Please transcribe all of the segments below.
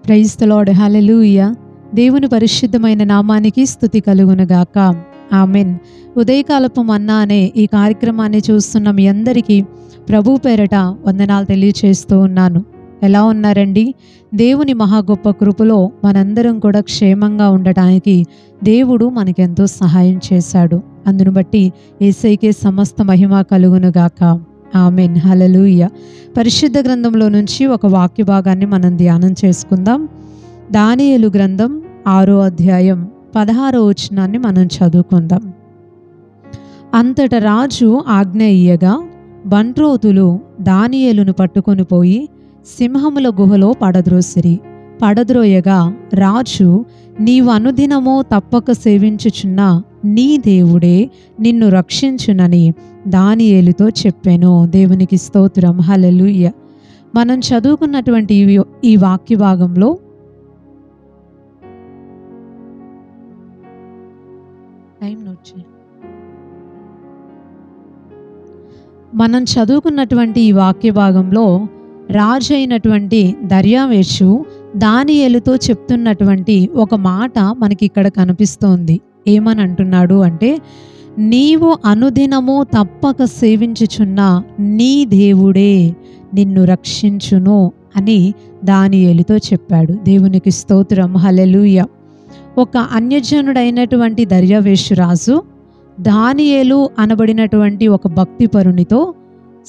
Praise the lord. హల్లెలూయా. దేవుని పరిశుద్ధమైన నామానికి స్తుతి కలుగునుగాక. ఆమెన్. ఉదయకాలపు మన్నా అనే ఈ కార్యక్రమాన్ని చూస్తున్న మీ అందరికీ ప్రభు పేరట వందనాలు తెలియచేస్తూ ఉన్నాను. ఎలా ఉన్నారండి? దేవుని మహా గొప్ప కృపలో మనందరం కూడా క్షేమంగా ఉండటానికి దేవుడు మనకెంతో సహాయం చేశాడు. అందును బట్టి యేసయ్యకే సమస్త మహిమ కలుగునుగాక. ఆమెన్. హల్లెలూయా. పరిశుద్ధ గ్రంథంలో నుంచి ఒక వాక్య భాగాన్ని మనం ధ్యానం చేసుకుందాం. దానియేలు గ్రంథం 6వ అధ్యాయం 16వ వచనాన్ని మనం చదువుకుందాం. అంతట రాజు ఆజ్ఞ ఇయ్యగా బంట్రోతులు దానియేలును పట్టుకొని పోయి సింహముల గుహలో పడద్రోయగా రాజు, నీవు అనుదినము తప్పక సేవించుచున్న నీ దేవుడే నిన్ను రక్షించునని దానియేలుతో చెప్పాను. దేవునికి స్తోత్రం. హల్లెలూయా. మనం చదువుకున్నటువంటి ఈ వాక్య భాగంలో రాజు అయినటువంటి దర్యావేషు దానియేలుతో చెప్తున్నటువంటి ఒక మాట మనకి ఇక్కడ కనిపిస్తోంది. ఏమని అంటున్నాడు అంటే, నీవు అనుదినము తప్పక సేవించుచున్న నీ దేవుడే నిన్ను రక్షించును అని దానియేలుతో చెప్పాడు. దేవునికి స్తోత్రం. హల్లెలూయా. ఒక అన్యజనుడైనటువంటి దర్యావేషు రాజు దానియేలు అనబడినటువంటి ఒక భక్తిపరునితో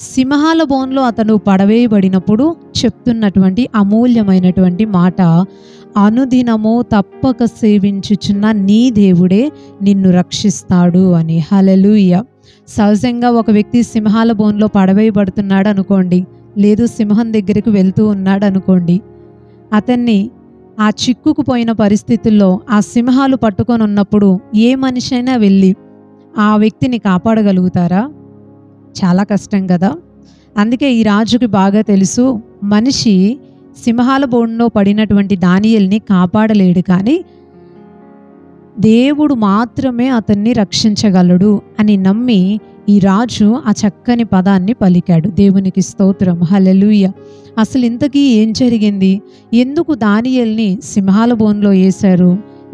సింహాల బోన్లో అతను పడవేయబడినప్పుడు చెప్తున్నటువంటి అమూల్యమైనటువంటి మాట, అనుదినము తప్పక సేవించుచున్న నీ దేవుడే నిన్ను రక్షిస్తాడు అని. హల్లెలూయా. సహజంగా ఒక వ్యక్తి సింహాల బోన్లో పడవేయబడుతున్నాడు అనుకోండి, లేదు సింహం దగ్గరికి వెళ్తూ ఉన్నాడు అనుకోండి, అతన్ని ఆ చిక్కుకుపోయిన పరిస్థితుల్లో ఆ సింహాలు పట్టుకొని ఉన్నప్పుడు ఏ మనిషి అయినా వెళ్ళి ఆ వ్యక్తిని కాపాడగలుగుతారా? చాలా కష్టం కదా. అందుకే ఈ రాజుకి బాగా తెలుసు, మనిషి సింహాల బోన్లో పడినటువంటి దానియేలుని కాపాడలేడు, కానీ దేవుడు మాత్రమే అతన్ని రక్షించగలడు అని నమ్మి ఈ రాజు ఆ చక్కని పదాన్ని పలికాడు. దేవునికి స్తోత్రం. హల్లెలూయా. అసలు ఇంతకీ ఏం జరిగింది? ఎందుకు దానియేలుని సింహాల బోన్లో వేశారు?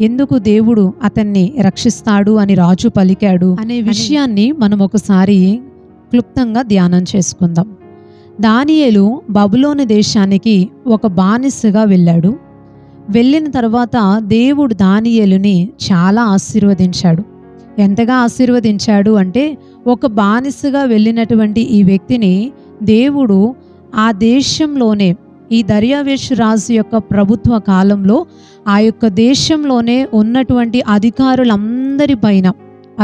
ఎందుకు దేవుడు అతన్ని రక్షిస్తాడు అని రాజు పలికాడు అనే విషయాన్ని మనం ఒకసారి క్లుప్తంగా ధ్యానం చేసుకుందాం. దానియేలు బబులోను దేశానికి ఒక బానిసగా వెళ్ళాడు. వెళ్ళిన తర్వాత దేవుడు దానియేలుని చాలా ఆశీర్వదించాడు. ఎంతగా ఆశీర్వదించాడు అంటే, ఒక బానిసగా వెళ్ళినటువంటి ఈ వ్యక్తిని దేవుడు ఆ దేశంలోనే, ఈ దర్యావేషు రాజు యొక్క ప్రభుత్వ కాలంలో ఆ యొక్క దేశంలోనే ఉన్నటువంటి అధికారులందరిపైన,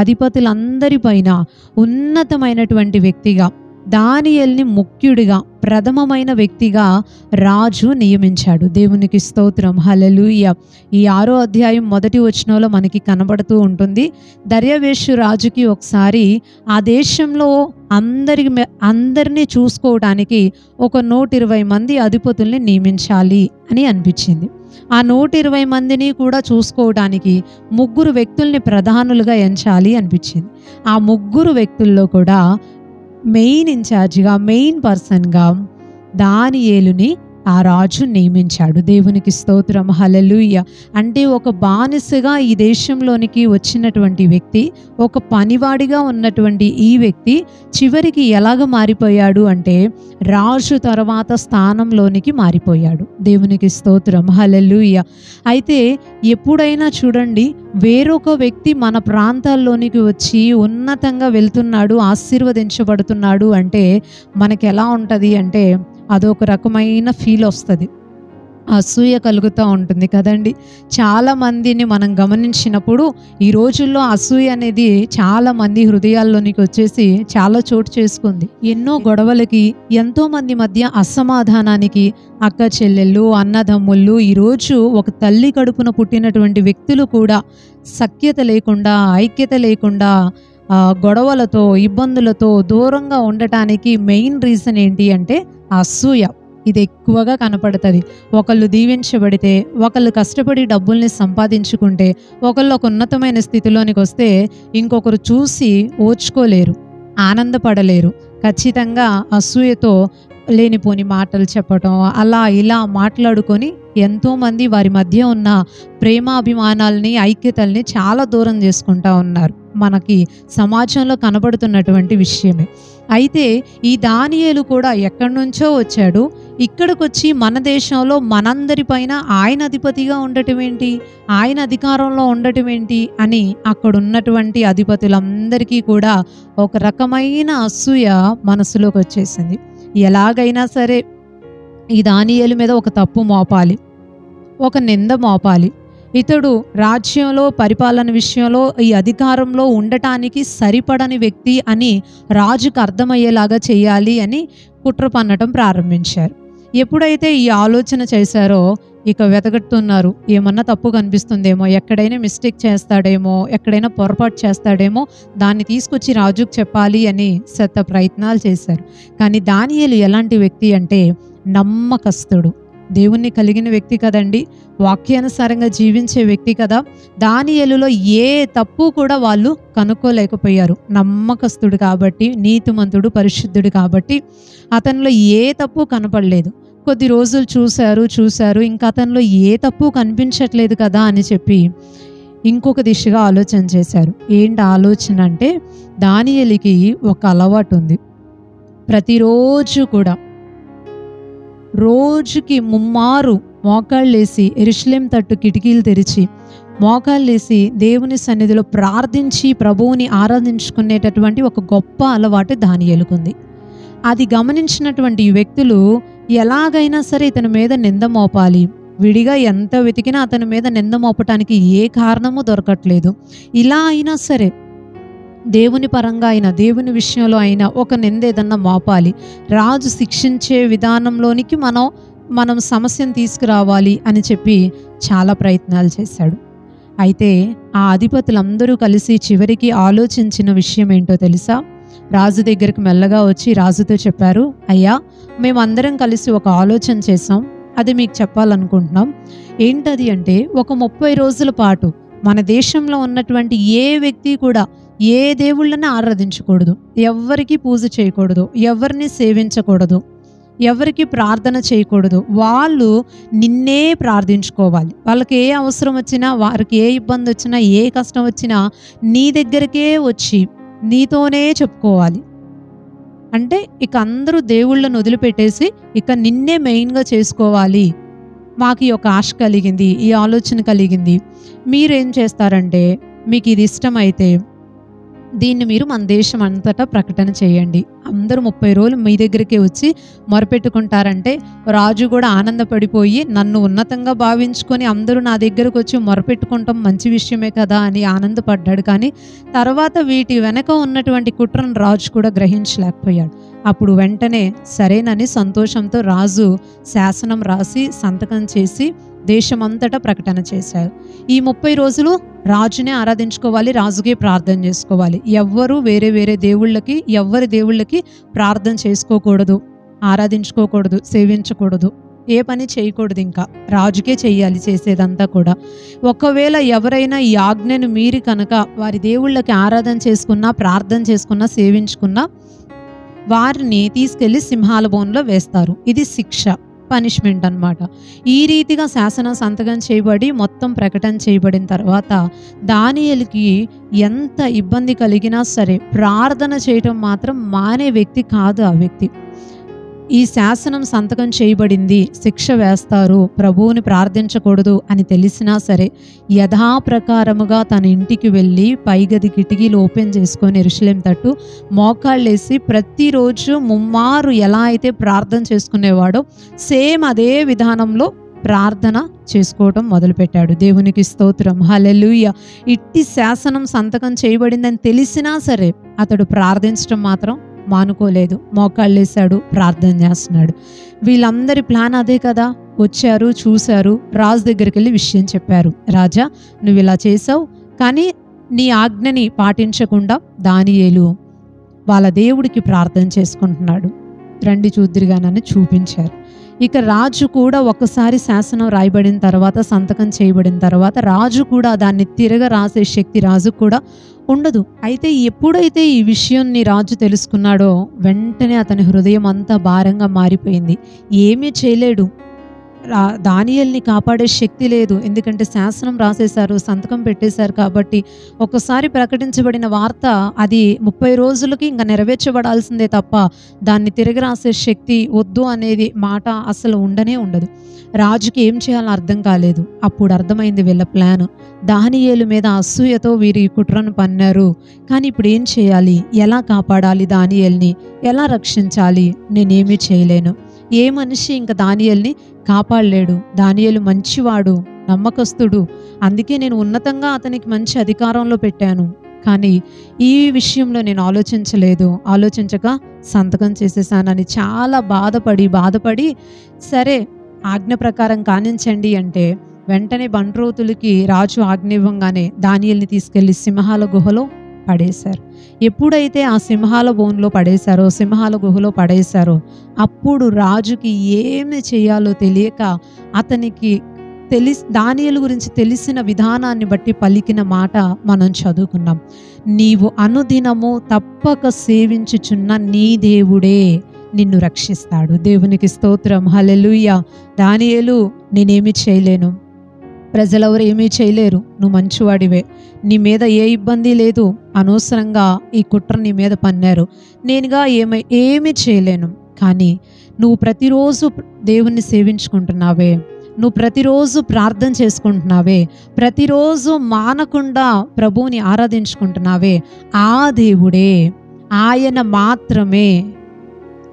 అధిపతులందరిపైన ఉన్నతమైనటువంటి వ్యక్తిగా, దానియేలుని ముఖ్యుడిగా, ప్రథమమైన వ్యక్తిగా రాజు నియమించాడు. దేవునికి స్తోత్రం. హల్లెలూయా. ఈ 6వ అధ్యాయం 1వ వచనంలో మనకి కనబడుతూ ఉంటుంది. దర్యావేషు రాజుకి ఒకసారి ఆ దేశంలో అందరినీ చూసుకోవడానికి ఒక 120 మంది అధిపతుల్ని నియమించాలి అని అనిపించింది. ఆ 120 మందిని కూడా చూసుకోవడానికి 3 వ్యక్తుల్ని ప్రధానులుగా ఎంచాలి అనిపించింది. ఆ 3 వ్యక్తుల్లో కూడా మెయిన్ పర్సన్గా దానియేలుని ఆ రాజు నియమించాడు. దేవునికి స్తోత్రం. హల్లెలూయా. అంటే ఒక బానిసగా ఈ దేశంలోనికి వచ్చినటువంటి వ్యక్తి, ఒక పనివాడిగా ఉన్నటువంటి ఈ వ్యక్తి చివరికి ఎలాగ మారిపోయాడు అంటే, రాజు తర్వాత స్థానంలోనికి మారిపోయాడు. దేవునికి స్తోత్రం. హల్లెలూయా. అయితే ఎప్పుడైనా చూడండి, వేరొక వ్యక్తి మన ప్రాంతాల్లోనికి వచ్చి ఉన్నతంగా వెళ్తున్నాడు, ఆశీర్వదించబడుతున్నాడు అంటే మనకి ఎలా ఉంటుంది అంటే, అదొక రకమైన ఫీల్ వస్తుంది, అసూయ కలుగుతూ ఉంటుంది కదండి. చాలా మందిని మనం గమనించినప్పుడు ఈ రోజుల్లో అసూయ అనేది చాలా మంది హృదయాల్లోనికి వచ్చేసి చాలా చోటు చేసుకుంది. ఎన్నో గొడవలకి, ఎంతో మంది మధ్య అసమాధానానికి, అక్క చెల్లెళ్ళు, అన్నదమ్ముళ్ళు, ఈరోజు ఒక తల్లి కడుపున పుట్టినటువంటి వ్యక్తులు కూడా సఖ్యత లేకుండా, ఐక్యత లేకుండా, గొడవలతో, ఇబ్బందులతో దూరంగా ఉండటానికి మెయిన్ రీజన్ ఏంటి అంటే అసూయ. ఇది ఎక్కువగా కనపడుతుంది. ఒకళ్ళు దీవించబడితే, ఒకళ్ళు కష్టపడి డబ్బుల్ని సంపాదించుకుంటే, ఒకళ్ళు ఒక ఉన్నతమైన స్థితిలోనికి వస్తే ఇంకొకరు చూసి ఓర్చుకోలేరు, ఆనందపడలేరు. ఖచ్చితంగా అసూయతో లేనిపోని మాటలు చెప్పటం, అలా ఇలా మాట్లాడుకొని ఎంతోమంది వారి మధ్య ఉన్న ప్రేమాభిమానాల్ని, ఐక్యతల్ని చాలా దూరం చేసుకుంటా ఉన్నారు. మనకి సమాజంలో కనబడుతున్నటువంటి విషయమే. అయితే ఈ దానియేలు కూడా ఎక్కడి నుంచో వచ్చాడు. ఇక్కడికొచ్చి మన దేశంలో మనందరి పైన ఆయన అధిపతిగా ఉండటం ఏంటి, ఆయన అధికారంలో ఉండటం ఏంటి అని అక్కడున్నటువంటి అధిపతులందరికీ కూడా ఒక రకమైన అసూయ మనసులోకి వచ్చేసింది. ఎలాగైనా సరే ఈ దానియేలు మీద ఒక తప్పు మోపాలి, ఒక నింద మోపాలి. ఇతడు రాజ్యంలో పరిపాలన విషయంలో ఈ అధికారంలో ఉండటానికి సరిపడని వ్యక్తి అని రాజుకు అర్థమయ్యేలాగా చేయాలి అని కుట్ర పన్నటం ప్రారంభించారు. ఎప్పుడైతే ఈ ఆలోచన చేశారో ఇక వెతకట్టున్నారు. ఏమన్నా తప్పు కనిపిస్తుందేమో, ఎక్కడైనా మిస్టేక్ చేస్తాడేమో, ఎక్కడైనా పొరపాటు చేస్తాడేమో, దాన్ని తీసుకొచ్చి రాజుకు చెప్పాలి అని శత ప్రయత్నాలు చేశారు. కానీ దానియేలు ఎలాంటి వ్యక్తి అంటే నమ్మకస్తుడు, దేవుణ్ణి కలిగిన వ్యక్తి కదండి, వాక్యానుసారంగా జీవించే వ్యక్తి కదా. దానియేలులో ఏ తప్పు కూడా వాళ్ళు కనుక్కోలేకపోయారు. నమ్మకస్తుడు కాబట్టి, నీతిమంతుడు, పరిశుద్ధుడు కాబట్టి అతనిలో ఏ తప్పు కనపడలేదు. కొద్ది రోజులు చూశారు, ఇంకా అతనిలో ఏ తప్పు కనిపించట్లేదు కదా అని చెప్పి ఇంకొక దిశగా ఆలోచన చేశారు. ఏంటి ఆలోచన అంటే, దానియేలుకి ఒక అలవాటు ఉంది. ప్రతిరోజు కూడా రోజుకి ముమ్మారు మోకాళ్ళేసి యెరూషలేము తట్టు కిటికీలు తెరిచి మోకాళ్ళేసి దేవుని సన్నిధిలో ప్రార్థించి ప్రభువుని ఆరాధించుకునేటటువంటి ఒక గొప్ప అలవాటు దానియేలుకుంది. అది గమనించినటువంటి ఈ వ్యక్తులు ఎలాగైనా సరే ఇతని మీద నింద మోపాలి, విడిగా ఎంత వెతికినా అతని మీద నింద మోపటానికి ఏ కారణము దొరకట్లేదు. ఇలా అయినా సరే దేవుని పరంగా అయినా, దేవుని విషయంలో అయినా ఒక నింద ఏదన్నా మోపాలి, రాజు శిక్షించే విధానంలోనికి మనం సమస్యను తీసుకురావాలి అని చెప్పి చాలా ప్రయత్నాలు చేశాడు. అయితే ఆ అధిపతులందరూ కలిసి చివరికి ఆలోచించిన విషయం ఏంటో తెలుసా? రాజు దగ్గరికి మెల్లగా వచ్చి రాజుతో చెప్పారు, అయ్యా, మేమందరం కలిసి ఒక ఆలోచన చేసాం, అది మీకు చెప్పాలనుకుంటున్నాం. ఏంటది అంటే, ఒక 30 రోజుల పాటు మన దేశంలో ఉన్నటువంటి ఏ వ్యక్తి కూడా ఏ దేవుళ్ళని ఆరాధించకూడదు, ఎవరికి పూజ చేయకూడదు, ఎవరిని సేవించకూడదు, ఎవరికి ప్రార్థన చేయకూడదు. వాళ్ళు నిన్నే ప్రార్థించుకోవాలి. వాళ్ళకి ఏ అవసరం వచ్చినా, వారికి ఏ ఇబ్బంది వచ్చినా, ఏ కష్టం వచ్చినా నీ దగ్గరికే వచ్చి నీతోనే చెప్పుకోవాలి. అంటే ఇక అందరూ దేవుళ్ళను వదిలిపెట్టేసి ఇక నిన్నే మెయిన్గా చేసుకోవాలి. మాకు ఈ ఒక ఆశ కలిగింది, ఈ ఆలోచన కలిగింది. మీరేం చేస్తారంటే, మీకు ఇది ఇష్టమైతే దీన్ని మీరు మన దేశం అంతటా ప్రకటన చేయండి. అందరూ 30 రోజులు మీ దగ్గరికి వచ్చి మొరపెట్టుకుంటారంటే రాజు కూడా ఆనందపడిపోయి, నన్ను ఉన్నతంగా భావించుకొని అందరూ నా దగ్గరకు వచ్చి మొరపెట్టుకుంటాం మంచి విషయమే కదా అని ఆనందపడ్డాడు. కానీ తర్వాత వీటి వెనక ఉన్నటువంటి కుట్రను రాజు కూడా గ్రహించలేకపోయాడు. అప్పుడు వెంటనే సరేనని సంతోషంతో రాజు శాసనం రాసి సంతకం చేసి దేశమంతటా ప్రకటన చేశారు. ఈ 30 రోజులు రాజునే ఆరాధించుకోవాలి, రాజుకే ప్రార్థన చేసుకోవాలి. ఎవ్వరూ వేరే దేవుళ్ళకి, ఎవరి దేవుళ్ళకి ప్రార్థన చేసుకోకూడదు, ఆరాధించుకోకూడదు, సేవించకూడదు, ఏ పని చేయకూడదు. ఇంకా రాజుకే చెయ్యాలి చేసేదంతా కూడా. ఒకవేళ ఎవరైనా ఈ ఆజ్ఞను మీరి కనుక వారి దేవుళ్ళకి ఆరాధన చేసుకున్నా, ప్రార్థన చేసుకున్నా, సేవించుకున్నా వారిని తీసుకెళ్లి సింహాల బోన్లో వేస్తారు. ఇది శిక్ష, పనిష్మెంట్ అన్నమాట. ఈ రీతిగా శాసనం సంతకం చేయబడి మొత్తం ప్రకటన చేయబడిన తర్వాత దానియేలుకి ఎంత ఇబ్బంది కలిగినా సరే ప్రార్థన చేయటం మాత్రం మానే వ్యక్తి కాదు ఆ వ్యక్తి. ఈ శాసనం సంతకం చేయబడింది, శిక్ష వేస్తారు, ప్రభువుని ప్రార్థించకూడదు అని తెలిసినా సరే యథాప్రకారముగా తన ఇంటికి వెళ్ళి పైగది కిటికీలు ఓపెన్ చేసుకొని యెరూషలేము తట్టు మోకాళ్ళేసి ప్రతిరోజు ముమ్మారు ఎలా అయితే ప్రార్థన చేసుకునేవాడో సేమ్ అదే విధానంలో ప్రార్థన చేసుకోవటం మొదలుపెట్టాడు. దేవునికి స్తోత్రం, హల్లెలూయా. ఇట్టి శాసనం సంతకం చేయబడిందని తెలిసినా సరే అతడు ప్రార్థించడం మాత్రం మానుకోలేదు. మోకాళ్ళేశాడు, ప్రార్థన చేస్తున్నాడు. వీళ్ళందరి ప్లాన్ అదే కదా. వచ్చారు, చూశారు, రాజు దగ్గరికి వెళ్ళి విషయం చెప్పారు. రాజా, నువ్వు ఇలా చేసావు, కానీ నీ ఆజ్ఞని పాటించకుండా దానియేలు వాళ్ళ దేవుడికి ప్రార్థన చేసుకుంటున్నాడు, రండి చూద్దురుగానని చూపించారు. ఇక రాజు కూడా ఒకసారి శాసనం రాయబడిన తర్వాత, సంతకం చేయబడిన తర్వాత రాజు కూడా దాన్ని తిరగ రాసే శక్తి రాజుకు కూడా ఉండదు. అయితే ఎప్పుడైతే ఈ విషయాన్ని రాజు తెలుసుకున్నాడో వెంటనే అతని హృదయం అంతా భారంగా మారిపోయింది. ఏమీ చేయలేడు. దానియేలుని కాపాడే శక్తి లేదు. ఎందుకంటే శాసనం రాసేశారు, సంతకం పెట్టేశారు కాబట్టి ఒక్కసారి ప్రకటించబడిన వార్త అది 30 రోజులకి ఇంక నెరవేర్చబడాల్సిందే తప్ప దాన్ని తిరిగి రాసే శక్తి వద్దు అనేది మాట అసలు ఉండనే ఉండదు. రాజుకి ఏం చేయాలో అర్థం కాలేదు. అప్పుడు అర్థమైంది వీళ్ళ ప్లాన్. దానియేలు మీద అసూయతో వీరు ఈ కుట్రను పన్నారు. కానీ ఇప్పుడు ఏం చేయాలి? ఎలా కాపాడాలి దానియేలుని? ఎలా రక్షించాలి? నేనేమీ చేయలేను. ఏ మనిషి ఇంకా దానియేలుని కాపాడలేడు. దానియేలు మంచివాడు, నమ్మకస్తుడు. అందుకే నేను ఉన్నతంగా అతనికి మంచి అధికారంలో పెట్టాను. కానీ ఈ విషయంలో నేను ఆలోచించక సంతకం చేసేసానని చాలా బాధపడి సరే ఆజ్ఞ ప్రకారం కానించండి అంటే వెంటనే బంట్రోతులకి రాజు ఆజ్ఞ ఇవ్వంగానే దానియేలుని తీసుకెళ్లి సింహాల గుహలో పడేశారు. ఎప్పుడైతే ఆ సింహాల గుహలో పడేశారో అప్పుడు రాజుకి ఏమి చేయాలో తెలియక అతనికి దానియేలు గురించి తెలిసిన విధానాన్ని బట్టి పలికిన మాట మనం చదువుకున్నాం. నీవు అనుదినము తప్పక సేవించుచున్న నీ దేవుడే నిన్ను రక్షిస్తాడు. దేవునికి స్తోత్రం, హల్లెలూయా. దానియేలు, నేనేమి చేయలేను, ప్రజలెవరు ఏమీ చేయలేరు, నువ్వు మంచివాడివే, నీ మీద ఏ ఇబ్బంది లేదు, అనవసరంగా ఈ కుట్ర నీ మీద పన్నారు, నేనుగా ఏమీ చేయలేను. కానీ నువ్వు ప్రతిరోజు దేవుణ్ణి సేవించుకుంటున్నావే, నువ్వు ప్రతిరోజు ప్రార్థన చేసుకుంటున్నావే, ప్రతిరోజు మానకుండా ప్రభువుని ఆరాధించుకుంటున్నావే, ఆ దేవుడే, ఆయన మాత్రమే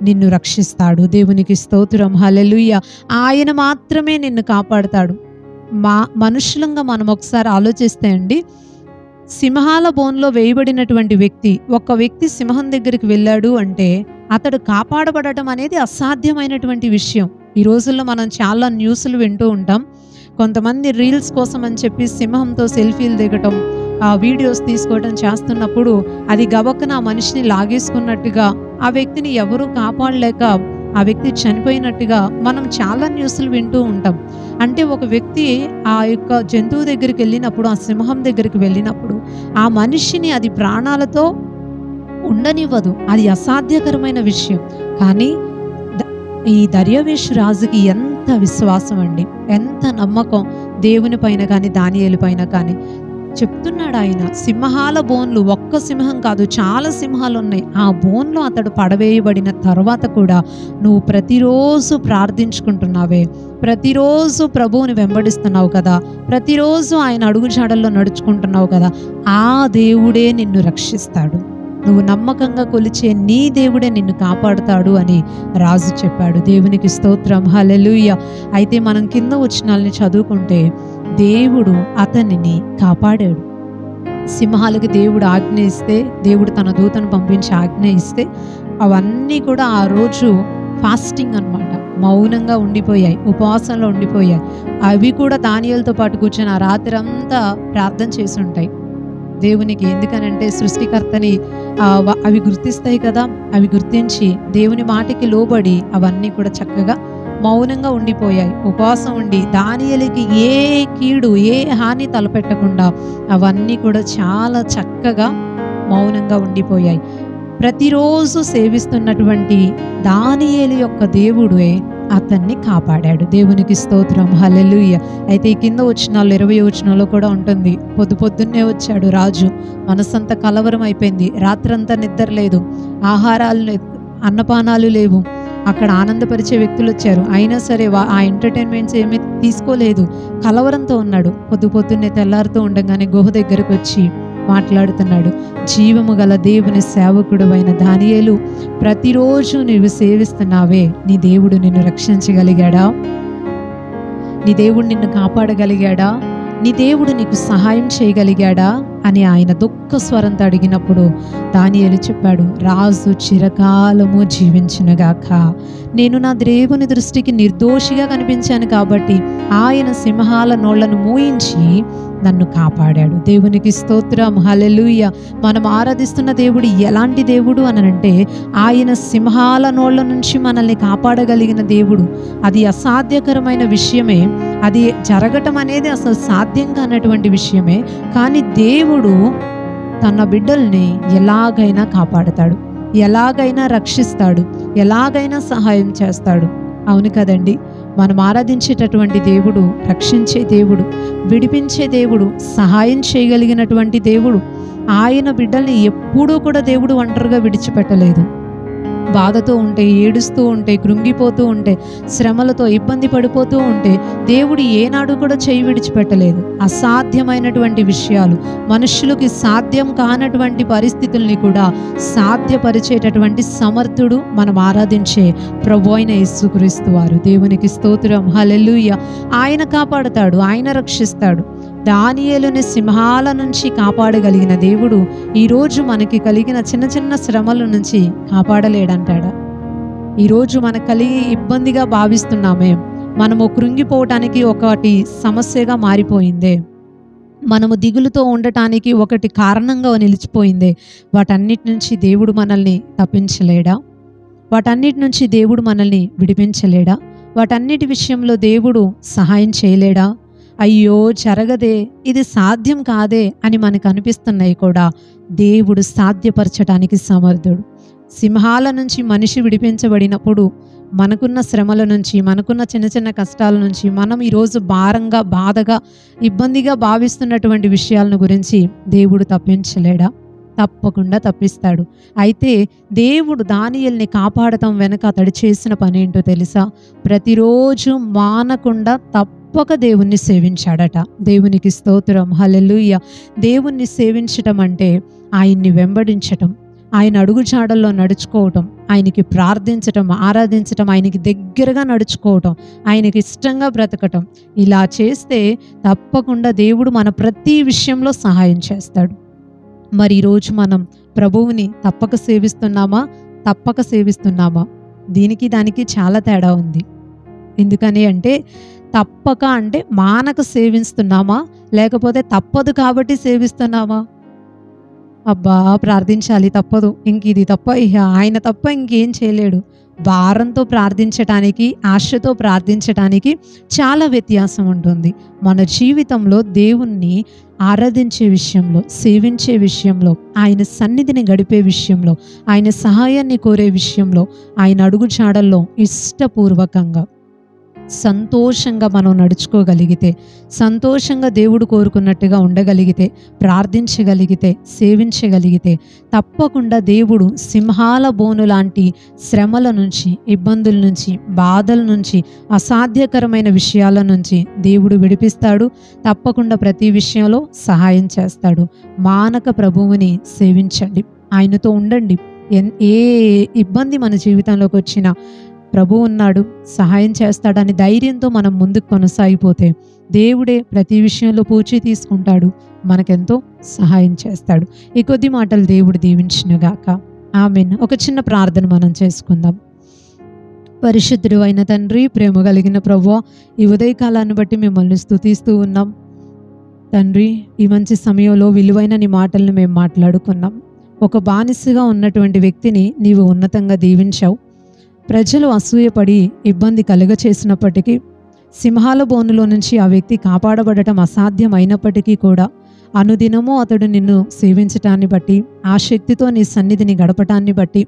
నిన్ను రక్షిస్తాడు. దేవునికి స్తోత్రం, హల్లెలూయా. ఆయన మాత్రమే నిన్ను కాపాడుతాడు. మనుషులంగా మనం ఒకసారి ఆలోచిస్తే అండి, సింహాల బోన్లో వేయబడినటువంటి ఒక వ్యక్తి సింహం దగ్గరికి వెళ్ళాడు అంటే అతడు కాపాడబడటం అనేది అసాధ్యమైనటువంటి విషయం. ఈ రోజుల్లో మనం చాలా న్యూస్లు వింటూ ఉంటాం. కొంతమంది రీల్స్ కోసం అని చెప్పి సింహంతో సెల్ఫీలు దిగటం, వీడియోస్ తీసుకోవడం చేస్తున్నప్పుడు అది గబక్కన ఆ మనిషిని లాగేసుకున్నట్టుగా, ఆ వ్యక్తిని ఎవరూ కాపాడలేక ఆ వ్యక్తి చనిపోయినట్టుగా మనం చాలా న్యూస్లు వింటూ ఉంటాం. అంటే ఒక వ్యక్తి ఆ యొక్క జంతువు దగ్గరికి వెళ్ళినప్పుడు, ఆ సింహం దగ్గరికి వెళ్ళినప్పుడు ఆ మనిషిని అది ప్రాణాలతో ఉండనివ్వదు. అది అసాధ్యకరమైన విషయం. కానీ ఈ దర్యావేషు రాజుకి ఎంత విశ్వాసం అండి, ఎంత నమ్మకం దేవుని పైన కానీ దానియేలు పైన కానీ. చెప్తున్నాడు ఆయన, సింహాల బోన్లు, ఒక్క సింహం కాదు, చాలా సింహాలు ఉన్నాయి. ఆ బోన్లో అతడు పడవేయబడిన తర్వాత కూడా నువ్వు ప్రతిరోజు ప్రార్థించుకుంటున్నావే, ప్రతిరోజు ప్రభువుని వెంబడిస్తున్నావు కదా, ప్రతిరోజు ఆయన అడుగుజాడల్లో నడుచుకుంటున్నావు కదా, ఆ దేవుడే నిన్ను రక్షిస్తాడు. నువ్వు నమ్మకంగా కొలిచే నీ దేవుడే నిన్ను కాపాడుతాడు అని రాజు చెప్పాడు. దేవునికి స్తోత్రం, హల్లెలూయా. అయితే మనం కింద వచనాల్ని చదువుకుంటే దేవుడు అతనిని కాపాడాడు. సింహాలకి దేవుడు ఆజ్ఞ ఇస్తే, దేవుడు తన దూతను పంపించి ఆజ్ఞ ఇస్తే అవన్నీ కూడా ఆ రోజు ఫాస్టింగ్ అన్నమాట, మౌనంగా ఉండిపోయాయి, ఉపవాసంలో ఉండిపోయాయి. అవి కూడా దానియేలుతో పాటు కూర్చొని ఆ రాత్రి అంతా ప్రార్థన చేసి ఉంటాయి దేవునికి. ఎందుకనంటే సృష్టికర్తని అవి గుర్తిస్తాయి కదా, అవి గుర్తించి దేవుని మాటకి లోబడి అవన్నీ కూడా చక్కగా మౌనంగా ఉండిపోయాయి. ఉపవాసం ఉండి దానియేలుకి ఏ కీడు, ఏ హాని తలపెట్టకుండా అవన్నీ కూడా చాలా చక్కగా మౌనంగా ఉండిపోయాయి. ప్రతిరోజు సేవిస్తున్నటువంటి దానియేలు యొక్క దేవుడే అతన్ని కాపాడాడు. దేవునికి స్తోత్రం, హల్లెలూయా. అయితే ఈ కింద వచనాలు 20 వచనంలో కూడా ఉంటుంది. పొద్దున్నే వచ్చాడు రాజు, మనసంతా కలవరం అయిపోయింది, రాత్రంతా నిద్ర లేదు, అన్నపానాలు లేవు. అక్కడ ఆనందపరిచే వ్యక్తులు వచ్చారు, అయినా సరే ఆ ఎంటర్టైన్మెంట్స్ ఏమీ తీసుకోలేదు, కలవరంతో ఉన్నాడు. పొద్దున్నే తెల్లారుతూ ఉండగానే గుహ దగ్గరకు వచ్చి మాట్లాడుతున్నాడు. జీవము గల దేవుని సేవకుడు అయిన దానియేలు, ప్రతిరోజు నీవు సేవిస్తున్నావే, నీ దేవుడు నిన్ను రక్షించగలిగాడా? నీ దేవుడు నిన్ను కాపాడగలిగాడా? నీ దేవుడు నీకు సహాయం చేయగలిగాడా అని ఆయన దుఃఖ స్వరంతో అడిగినప్పుడు దానియేలు చెప్పాడు, రాజు చిరకాలము జీవించునుగాక. నేను నా దేవుని దృష్టికి నిర్దోషిగా కనిపించాను కాబట్టి ఆయన సింహాల నోళ్లను మూయించి నన్ను కాపాడాడు. దేవునికి స్తోత్రం, హల్లెలూయా. మనం ఆరాధిస్తున్న దేవుడు ఎలాంటి దేవుడు అనంటే ఆయన సింహాల నోళ్ల నుంచి మనల్ని కాపాడగలిగిన దేవుడు. అది అసాధ్యకరమైన విషయమే, అది జరగటం అనేది అసలు సాధ్యం కానటువంటి విషయమే. కానీ దేవుడు తన బిడ్డల్ని ఎలాగైనా కాపాడతాడు, ఎలాగైనా రక్షిస్తాడు, ఎలాగైనా సహాయం చేస్తాడు. అవును కదండి. మనం ఆరాధించేటటువంటి దేవుడు రక్షించే దేవుడు, విడిపించే దేవుడు, సహాయం చేయగలిగినటువంటి దేవుడు. ఆయన బిడ్డల్ని ఎప్పుడూ కూడా దేవుడు ఒంటరిగా విడిచిపెట్టలేదు. బాధతో ఉంటే, ఏడుస్తూ ఉంటే, కృంగిపోతూ ఉంటే, శ్రమలతో ఇబ్బంది పడిపోతూ ఉంటే దేవుడు ఏనాడు కూడా చేయి విడిచిపెట్టలేదు. అసాధ్యమైనటువంటి విషయాలు, మనుషులకి సాధ్యం కానటువంటి పరిస్థితుల్ని కూడా సాధ్యపరిచేటటువంటి సమర్థుడు మనం ఆరాధించే ప్రభు అయిన యేసుక్రీస్తు వారు. దేవునికి స్తోత్రం, హల్లెలూయా. ఆయన కాపాడుతాడు, ఆయన రక్షిస్తాడు. దానియేలుని సింహాల నుంచి కాపాడగలిగిన దేవుడు ఈరోజు మనకి కలిగిన చిన్న చిన్న శ్రమల నుంచి కాపాడలేడంటాడా? ఈరోజు మనకు కలిగి ఇబ్బందిగా భావిస్తున్నామే, మనము కృంగిపోవటానికి ఒకటి సమస్యగా మారిపోయిందే, మనము దిగులుతో ఉండటానికి ఒకటి కారణంగా నిలిచిపోయిందే, వాటన్నిటి నుంచి దేవుడు మనల్ని తప్పించలేడా? వాటన్నిటి నుంచి దేవుడు మనల్ని విడిపించలేడా? వాటన్నిటి విషయంలో దేవుడు సహాయం చేయలేడా? అయ్యో జరగదే, ఇది సాధ్యం కాదే అని మనకు అనిపిస్తున్నాయి కూడా దేవుడు సాధ్యపరచడానికి సమర్థుడు. సింహాల నుంచి మనిషి విడిపించబడినప్పుడు మనకున్న శ్రమల నుంచి, మనకున్న చిన్న చిన్న కష్టాల నుంచి, మనం ఈరోజు భారంగా, బాధగా, ఇబ్బందిగా భావిస్తున్నటువంటి విషయాలను గురించి దేవుడు తప్పించలేడా? తప్పకుండా తప్పిస్తాడు. అయితే దేవుడు దానియేలుని కాపాడటం వెనక అతడు చేసిన పని ఏంటో తెలుసా? ప్రతిరోజు మానకుండా తప్పక దేవుణ్ణి సేవించాడట. దేవునికి స్తోత్రం, హల్లెలూయా. దేవుణ్ణి సేవించటం అంటే ఆయన్ని వెంబడించటం, ఆయన అడుగుజాడల్లో నడుచుకోవటం, ఆయనకి ప్రార్థించటం, ఆరాధించటం, ఆయనకి దగ్గరగా నడుచుకోవటం, ఆయనకి ఇష్టంగా బ్రతకటం. ఇలా చేస్తే తప్పకుండా దేవుడు మన ప్రతి విషయంలో సహాయం చేస్తాడు. మరి ఈరోజు మనం ప్రభువుని తప్పక సేవిస్తున్నామా? తప్పక సేవిస్తున్నామా? దీనికి దానికి చాలా తేడా ఉంది. ఎందుకని అంటే తప్పక అంటే మానక సేవిస్తున్నామా, లేకపోతే తప్పదు కాబట్టి సేవిస్తున్నామా? అబ్బా ప్రార్థించాలి, తప్పదు, ఇంక ఇది తప్ప, ఆయన తప్ప ఇంకేం చేయలేడు. భారంతో ప్రార్థించటానికి, ఆశతో ప్రార్థించటానికి చాలా వ్యత్యాసం ఉంటుంది. మన జీవితంలో దేవుణ్ణి ఆరాధించే విషయంలో, సేవించే విషయంలో, ఆయన సన్నిధిని గడిపే విషయంలో, ఆయన సహాయాన్ని కోరే విషయంలో, ఆయన అడుగుజాడల్లో ఇష్టపూర్వకంగా సంతోషంగా మనం నడుచుకోగలిగితే, సంతోషంగా దేవుడు కోరుకున్నట్టుగా ఉండగలిగితే, ప్రార్థించగలిగితే, సేవించగలిగితే తప్పకుండా దేవుడు సింహాల బోను లాంటి శ్రమల నుంచి, ఇబ్బందుల నుంచి, బాధల నుంచి, అసాధ్యకరమైన విషయాల నుంచి దేవుడు విడిపిస్తాడు. తప్పకుండా ప్రతి విషయంలో సహాయం చేస్తాడు. మానక ప్రభువుని సేవించండి, ఆయనతో ఉండండి. ఏ ఇబ్బంది మన జీవితంలోకి వచ్చినా ప్రభు ఉన్నాడు, సహాయం చేస్తాడని ధైర్యంతో మనం ముందుకు కొనసాగిపోతే దేవుడే ప్రతి విషయంలో పూచి తీసుకుంటాడు, మనకెంతో సహాయం చేస్తాడు. ఈ కొద్ది మాటలు దేవుడు దీవించునుగాక. ఆమేన్. ఒక చిన్న ప్రార్థన మనం చేసుకుందాం. పరిశుద్ధుడు అయిన తండ్రి, ప్రేమ కలిగిన ప్రభువా, ఈ ఉదయకాలాన్ని బట్టి మిమ్మల్ని స్తుతిస్తూ ఉన్నాం తండ్రి. ఈ మంచి సమయంలో విలువైన నీ మాటలను మేము మాట్లాడుకున్నాం. ఒక బానిసగా ఉన్నటువంటి వ్యక్తిని నీవు ఉన్నతంగా దీవించావు. ప్రజలు అసూయపడి ఇబ్బంది కలుగచేసినప్పటికీ, సింహాల బోనులో నుంచి ఆ వ్యక్తి కాపాడబడటం అసాధ్యమైనప్పటికీ కూడా అనుదినము అతడు నిన్ను సేవించటాన్ని బట్టి, ఆ శక్తితో నీ సన్నిధిని గడపటాన్ని బట్టి,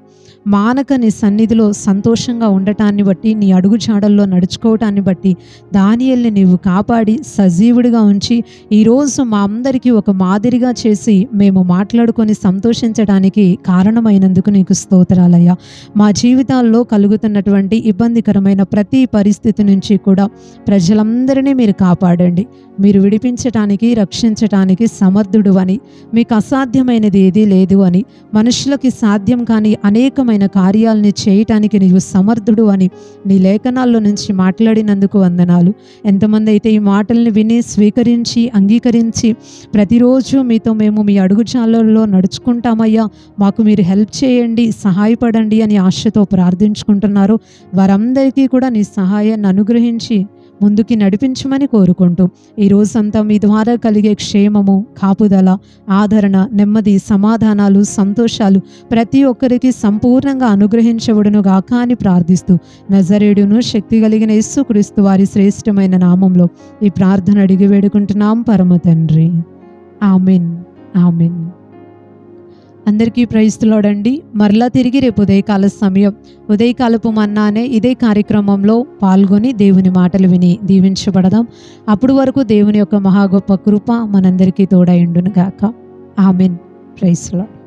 మానక నీ సన్నిధిలో సంతోషంగా ఉండటాన్ని బట్టి, నీ అడుగుజాడల్లో నడుచుకోవటాన్ని బట్టి దానియేలుని నీవు కాపాడి సజీవుడిగా ఉంచి ఈరోజు మా అందరికీ ఒక మాదిరిగా చేసి మేము మాట్లాడుకొని సంతోషించడానికి కారణమైనందుకు నీకు స్తోత్రాలయ్యా. మా జీవితాల్లో కలుగుతున్నటువంటి ఇబ్బందికరమైన ప్రతి పరిస్థితి నుంచి కూడా ప్రజలందరినీ మీరు కాపాడండి. మీరు విడిపించటానికి, రక్షించటానికి సమర్థుడు అని, మీకు అసాధ్యమైనది ఏదీ లేదు అని, మనుషులకి సాధ్యం కాని అనేకమైన కార్యాలని చేయటానికి నీవు సమర్థుడు అని నీ లేఖనాల్లో నుంచి మాట్లాడినందుకు వందనాలు. ఎంతమంది అయితే ఈ మాటల్ని విని స్వీకరించి అంగీకరించి ప్రతిరోజు మీతో మేము మీ అడుగుజాడల్లో నడుచుకుంటామయ్యా, మాకు మీరు హెల్ప్ చేయండి, సహాయపడండి అని ఆశతో ప్రార్థించుకుంటున్నారు, వారందరికీ కూడా నీ సహాయాన్ని అనుగ్రహించి ముందుకి నడిపించమని కోరుకుంటూ ఈ రోజంతా మీ ద్వారా కలిగే క్షేమము, కాపుదల, ఆదరణ, నెమ్మది, సమాధానాలు, సంతోషాలు ప్రతి ఒక్కరికి సంపూర్ణంగా అనుగ్రహించబడును గాక అని ప్రార్థిస్తూ నజరేయుడును శక్తి కలిగిన యేసుక్రీస్తు వారి శ్రేష్టమైన నామంలో ఈ ప్రార్థన అడిగి వేడుకుంటున్నాం పరమ తండ్రి. Amen, amen. అందరికీ ప్రైస్తులోడండి. మరలా తిరిగి రేపు ఉదయకాల సమయం ఉదయకాలపు మన్నానే ఇదే కార్యక్రమంలో పాల్గొని దేవుని మాటలు విని దీవించబడదాం. అప్పుడు వరకు దేవుని యొక్క మహా గొప్ప కృప మనందరికీ తోడై ఉండును గాక. ఆమెన్. Praise lord.